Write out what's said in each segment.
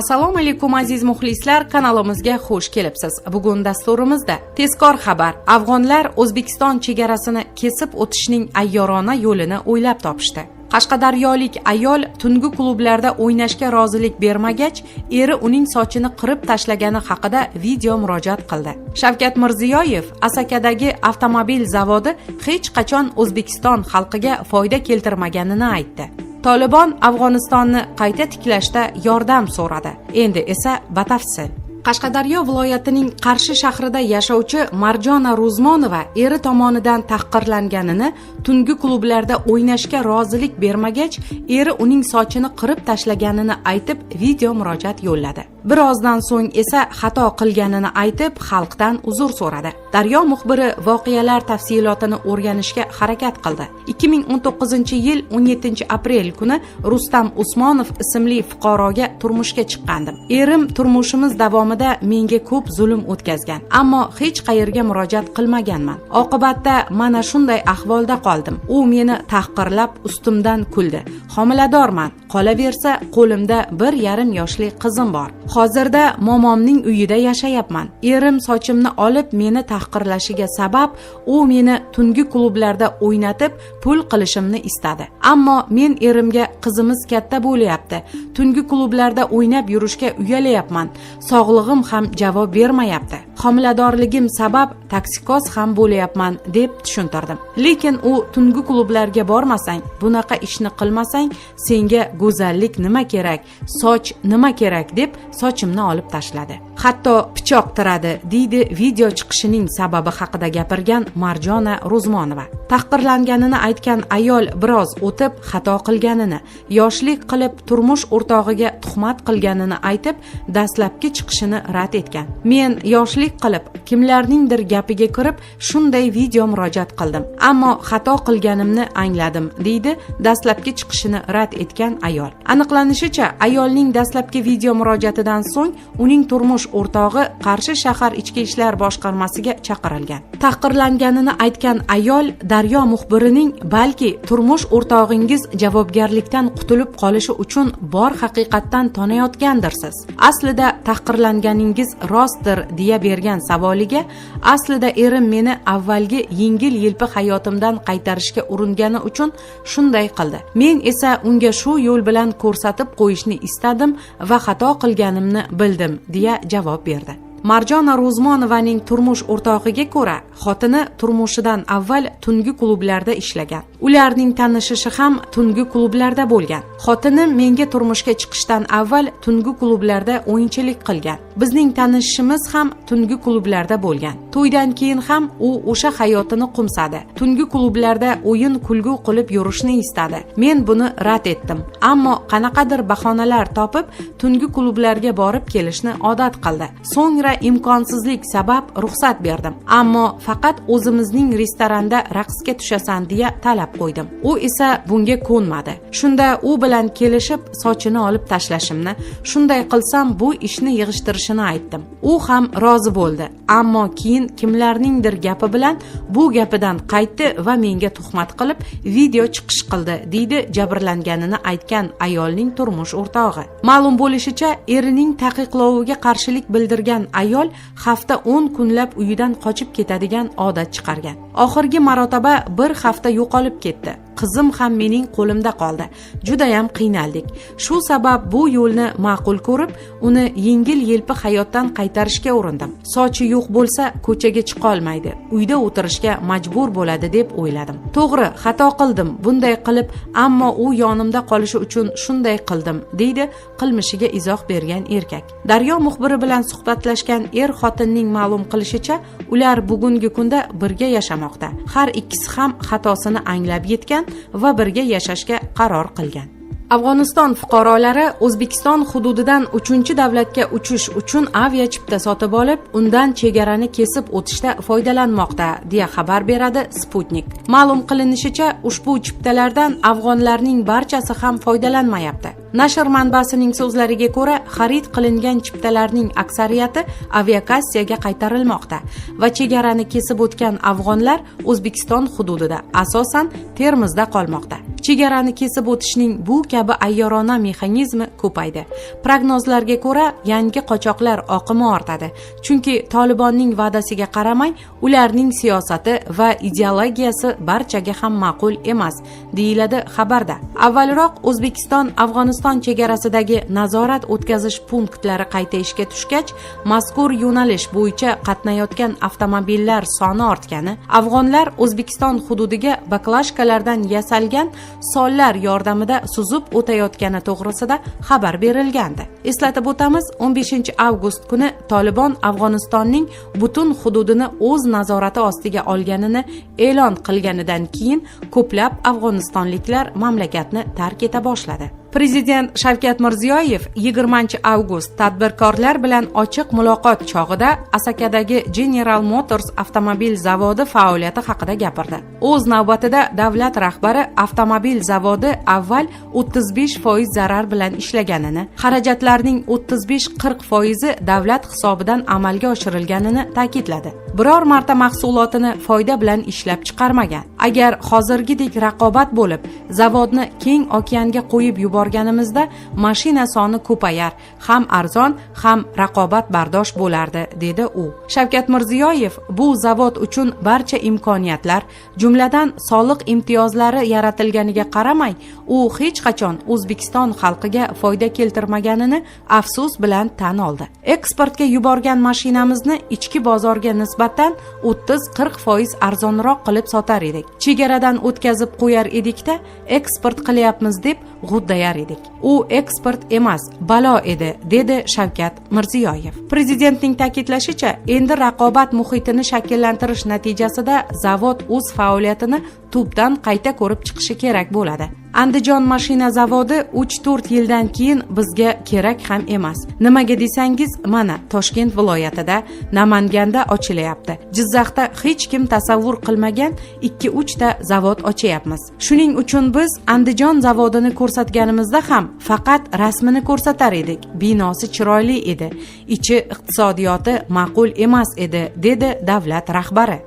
Assalomu alaykum aziz muxlislar, kanalimizga xush kelibsiz. Bugun dasturimizda tezkor xabar. Afg'onlar O'zbekiston chegarasini kesib o'tishning ayyorona yo'lini o'ylab topishdi. Qashqadaryolik ayol tungi klublarda o'ynashga rozilik bermagach, eri uning sochini qirib tashlagani haqida video murojaat qildi. Shavkat Mirziyoyev Asakadagi avtomobil zavodi hech qachon O'zbekiston xalqiga foyda keltirmaganini aytdi. Tolibon Afg'onistonni qayta tiklashda yordam so'radi. Endi esa batafsil. Qashqadaryo viloyatining Qarshi shahrida yashovchi Marjona Ro'zmonova eri tomonidan tahqirlanganini, tungi klublarda o'ynashga rozilik bermagach, eri uning sochini qirib tashlaganini aytib video murojaat yo'lladi. Birozdan so'ng esa xato qilganini aytib, xalqdan uzr so'radi. Daryo muxbiri voqealar tafsilotini o'rganishga harakat qildi. 2019-yil 17-aprel kuni Rustam Usmonov ismli fuqaroga turmushga chiqqandim. Erim turmushimiz davomida menga ko'p zulm o'tkazgan, ammo hech qayerga murojaat qilmaganman. Oqibatda mana shunday ahvolda qoldim. U meni tahqirlab ustimdan kuldi. Homiladorman. Qolaversa, qo'limda 1,5 yoshli qizim bor. Hozirda momomning uyida yashayapman. Erim sochimni olib meni tahqirlashiga sabab u meni tungi klublarda o'ynatib pul qilishimni istadi. Ammo men erimga qizimiz katta bo'lyapti. Tungi klublarda o'ynab yurishga uyalayapman. Sog'lig'im ham javob bermayapti. Homiladorligim sabab toksikoz ham bo'layapman deb tushuntirdim. Lekin u tungi klublarga bormasang, bunaqa ishni qilmasang, senga go'zallik nima kerak, soch nima kerak deb sochimni olib tashladi. Hatto pichoq tiradi, deydi video chiqishining sababi haqida gapirgan Marjona Ro'zmonova. Tahqirlanganini aytgan ayol biroz o'tib xato qilganini, yoshlik qilib turmush o'rtog'iga tuhmat qilganini aytib, dastlabki chiqishini rad etgan. Men yoshlik qilib kimlarningdir gapiga kirib shunday video murojaat qildim, ammo xato qilganimni angladim, deydi dastlabki chiqishini rad etgan ayol. Aniqlanishicha, ayolning dastlabki video murojaatidan so'ng uning turmush o'rtog'i Qarshi shahar ichki ishlar boshqarmasiga chaqirilgan. Tahqirlanganini aytgan ayol Daryo muxbirining balki turmush o'rtog'ingiz javobgarlikdan qutulib qolishi uchun bor haqiqatdan tonayotgandirsiz. Aslida tahqirlanganingiz rostdir deya bergan savoliga, aslida erim meni avvalgi yengil-yelpi hayotimdan qaytarishga uringani uchun shunday qildi. Men esa unga shu yo'l bilan ko'rsatib qo'yishni istadim va xato qilganimni bildim, deya javob berdi. Marjona Ro'zmonovaning turmush o'rtog'iga ko'ra, xotini turmushidan avval tungi klublarda ishlagan. Ularning tanishishi ham tungi klublarda bo'lgan. Xotini menga turmushga chiqishdan avval tungi klublarda o'yinchilik qilgan. Bizning tanishishimiz ham tungi klublarda bo'lgan. To'ydan keyin ham u o'sha hayotini qumsadi. Tungi klublarda o'yin kulgu qilib yurishni istadi. Men buni rad etdim. Ammo qanaqadir bahonalar topib, tungi klublarga borib kelishni odat qildi. So'ngra imkonsizlik sabab ruxsat berdim. Ammo faqat o'zimizning restoranda raqsga tushasan deya talab qo'ydim. U esa bunga ko'nmadi. Shunda u bilan kelishib sochini olib tashlashimni, shunday qilsam bu ishni yig'ishtirishini aytdim. U ham rozi bo'ldi. Ammo keyin kimlarningdir gapi bilan bu gapidan qaytdi va menga tuhmat qilib video chiqish qildi, deydi jabrlanganini aytgan ayolning turmush o'rtog'i. Ma'lum bo'lishicha, erining taqiqloviga qarshilik bildirgan ayol hafta 10 kunlab uyidan qochib ketadigan odat chiqargan. Oxirgi marotaba bir hafta yo'qolib ketdi. Qizim ham mening qo'limda qoldi. Juda ham qiynaldik. Shu sabab bu yo'lni ma'qul ko'rib, uni yengil-yelpi hayotdan qaytarishga urindim. Sochi yo'q bo'lsa, ko'chaga chiqa olmaydi. Uyda o'tirishga majbur bo'ladi deb o'yladim. To'g'ri, xato qildim bunday qilib, ammo u yonimda qolishi uchun shunday qildim, deydi qilmishiga izoh bergan erkak. Daryo muxbiri bilan suhbatlashgan xotinning ma'lum qilishicha, ular bugungi kunda birga yashamoqda. Har ikkisi ham xatosini anglab yetgan va birga yashashga qaror qilgan. Afg'oniston fuqarolari O'zbekiston hududidan 3-davlatga uchish uchun avia chipta sotib olib, undan chegarani kesib o'tishda foydalanmoqda, deya xabar beradi Sputnik. Ma'lum qilinishicha, ushbu chiptalardan afg'onlarning barchasi ham foydalanmayapti. Nashr manbasining so'zlariga ko'ra, xarid qilingan chiptalarning aksariyati aviakassiyaga qaytarilmoqda va chegarani kesib o'tgan afg'onlar O'zbekiston hududida, asosan Termizda qolmoqda. Chegarani kesib o'tishning bu kabi ayyorona mexanizmi ko'paydi. Prognozlarga ko'ra, yangi qochoqlar oqimi ortadi. Chunki Tolibonning va'dasiga qaramay, ularning siyosati va ideologiyasi barchaga ham ma'qul emas, deyiladi xabarda. Avvalroq O'zbekiston Afg'oniston chegarasidagi nazorat o'tkazish punktlari qayta ishga tushgach, mazkur yo'nalish bo'yicha qatnayotgan avtomobillar soni ortgani, afg'onlar O'zbekiston hududiga baklashkalardan yasalgan sollar yordamida suzib o'tayotgani to'g'risida xabar berilgandi. Eslatib o'tamiz, 15-avgust kuni Tolibon Afg'onistonning butun hududini o'z nazorati ostiga olganini e'lon qilganidan keyin ko'plab afg'onistonliklar mamlakatni tark eta boshladi. Prezident Shavkat Mirziyoyev 20-avgust tadbirkorlar bilan ochiq muloqot chog'ida Asakadagi General Motors avtomobil zavodi faoliyati haqida gapirdi. O'z navbatida davlat rahbari avtomobil zavodi avval 35% zarar bilan ishlaganini, xarajatlarning 35-40% davlat hisobidan amalga oshirilganini ta'kidladi. Biror marta mahsulotini foyda bilan ishlab chiqarmagan. Agar hozirgidek raqobat bo'lib, zavodni keng okeanga qo'yib yuborganimizda mashina soni ko'payar, ham arzon, ham raqobat bardosh bo'lardi, dedi u. Shavkat Mirziyoyev bu zavod uchun barcha imkoniyatlar, jumladan soliq imtiyozlari yaratilganiga qaramay, u hech qachon O'zbekiston xalqiga foyda keltirmaganini afsus bilan tan oldi. Eksportga yuborgan mashinamizni ichki bozorga nisbatan 30-40% arzonroq qilib sotar edik. Chegaradan o'tkazib qo'yar edikda, eksport qilyapmiz deb g'uddayar edik. U eksport emas, balo edi, dedi Shavkat Mirziyoyev. Prezidentning ta'kidlashicha, endi raqobat muhitini shakllantirish natijasida zavod o'z faoliyatini tubdan qayta ko'rib chiqishi kerak bo'ladi. Andijon mashina zavodi 3-4 yildan keyin bizga kerak ham emas. Nimaga desangiz, mana Toshkent viloyatida, Namanganda ochilayapti. Jizzaxda hech kim tasavvur qilmagan 2-3 ta zavod ochyapmiz. Shuning uchun biz Andijon zavodini ko'rsatganimizda ham faqat rasmini ko'rsatar edik. Binosi chiroyli edi, ichi iqtisodiyoti ma'qul emas edi, dedi davlat rahbari.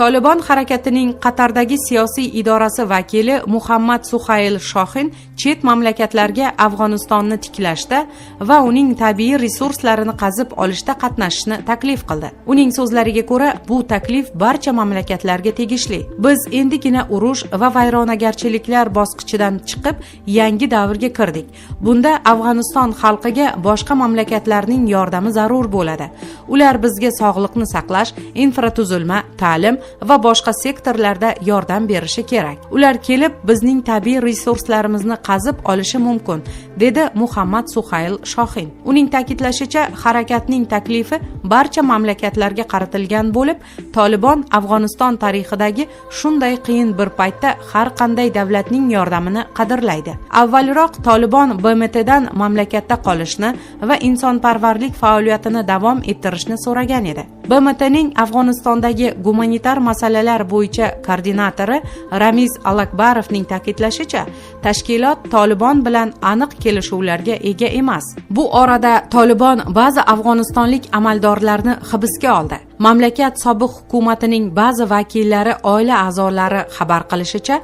Tolibon harakatining Qatardagi siyosiy idorasi vakili Muhammad Suhayl Shohin chet mamlakatlarga Afg'onistonni tiklashda va uning tabiiy resurslarini qazib olishda qatnashishni taklif qildi. Uning so'zlariga ko'ra, bu taklif barcha mamlakatlarga tegishli. Biz endigina urush va vayronagarchiliklar bosqichidan chiqib, yangi davrga kirdik. Bunda Afg'oniston xalqiga boshqa mamlakatlarning yordami zarur bo'ladi. Ular bizga sog'liqni saqlash, infratuzilma, ta'lim va boshqa sektorlarda yordam berishi kerak. Ular kelib bizning tabiiy resurslarimizni qazib olishi mumkin, dedi Muhammad Suhayl Shohin. Uning ta'kidlashicha, harakatning taklifi barcha mamlakatlarga qaratilgan bo'lib, Tolibon Afg'oniston tarixidagi shunday qiyin bir paytda har qanday davlatning yordamini qadrlaydi. Avvalroq Tolibon BMTdan mamlakatda qolishni va insonparvarlik faoliyatini davom ettirishni so'ragan edi. BMTning Afg'onistondagi gumanitar masalalar bo'yicha koordinatori Ramiz Alakbarovning ta'kidlashicha, tashkilot Tolibon bilan aniq kelishuvlarga ega emas. Bu orada Tolibon ba'zi afg'onistonlik amaldorlarni hibsga oldi. Mamlakat sobiq hukumatining ba'zi vakillari oila a'zolari xabar qilishicha,